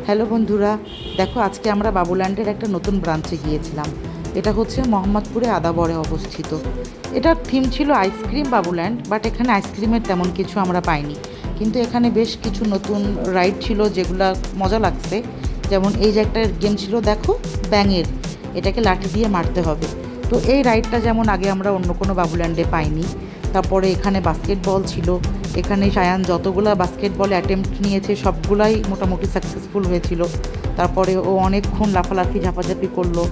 Hello বন্ধুরা, দেখো আজকে আমরা বাবুল্যান্ডের একটা নতুন ব্রাঞ্চে গিয়েছিলাম। এটা হচ্ছে মোহাম্মদপুরে আদাবরে অবস্থিত। এটার থিম ছিল আইসক্রিম বাবুল্যান্ড, বাট এখানে আইসক্রিমের তেমন কিছু আমরা পাইনি। কিন্তু এখানে বেশ কিছু নতুন রাইড ছিল যেগুলো মজা লাগছে। যেমন এই যে একটা গেম ছিল, দেখো, ব্যাঙের, এটাকে লাঠি দিয়ে মারতে হবে। তো এই রাইডটা যেমন আগে আমরা অন্য কোনো বাবুল্যান্ডে পাইনি। তারপরে এখানে বাস্কেটবল ছিল। এখানে সায়ান যতগুলা বাস্কেটবল অ্যাটেম্প্ট নিয়েছে সবগুলাই মোটামুটি সাকসেসফুল হয়েছিল। তারপরে ও অনেকক্ষণ লাফালাফি ঝাপাঝাপি করলো।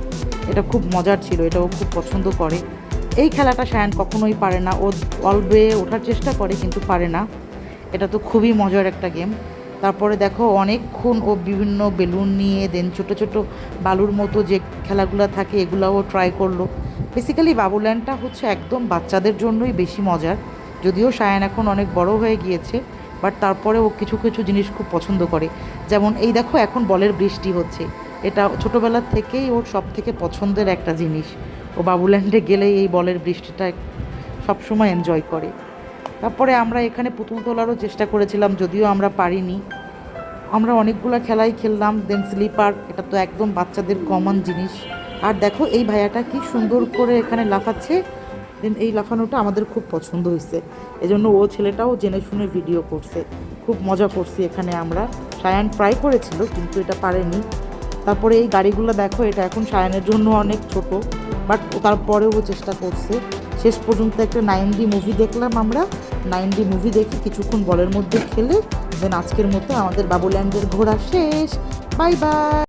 এটা খুব মজার ছিল, এটা ও খুব পছন্দ করে। এই খেলাটা সায়ান কখনোই পারে না, ও অলবে ওঠার চেষ্টা করে কিন্তু পারে না। এটা তো খুবই মজার একটা গেম। তারপরে দেখো অনেকক্ষণ ও বিভিন্ন বেলুন নিয়ে দেন ছোটো ছোটো বালুর মতো যে খেলাগুলো থাকে এগুলোও ট্রাই করলো। বেসিক্যালি বাবুল্যান্ডটা হচ্ছে একদম বাচ্চাদের জন্যই বেশি মজার। যদিও সায়ান এখন অনেক বড় হয়ে গিয়েছে, বাট তারপরে ও কিছু কিছু জিনিস খুব পছন্দ করে। যেমন এই দেখো এখন বলের বৃষ্টি হচ্ছে, এটা ছোটোবেলা থেকেই ওর সব থেকে পছন্দের একটা জিনিস। ও বাবুল্যান্ডে গেলেই এই বলের বৃষ্টিটা সবসময় এনজয় করে। তারপরে আমরা এখানে পুতুল তোলারও চেষ্টা করেছিলাম, যদিও আমরা পারিনি। আমরা অনেকগুলো খেলাই খেললাম। দেন স্লিপার, এটা তো একদম বাচ্চাদের কমন জিনিস। আর দেখো এই ভাইয়াটা কি সুন্দর করে এখানে লাফাচ্ছে। দেন এই লাফানোটা আমাদের খুব পছন্দ হয়েছে, এজন্য ও ছেলেটাও জেনে শুনে ভিডিও করছে। খুব মজা করছি এখানে আমরা। সায়ান ট্রাই করেছিল কিন্তু এটা পারেনি। তারপরে এই গাড়িগুলো দেখো, এটা এখন সায়ানের জন্য অনেক ছোট, বাট তারপরেও ও চেষ্টা করছে। শেষ পর্যন্ত একটা 9D মুভি দেখলাম আমরা। 9D মুভি দেখে কিছুক্ষণ বলের মধ্যে খেলে দেন আজকের মতো আমাদের বাবুল্যান্ডের ঘোরা শেষ। Bye bye.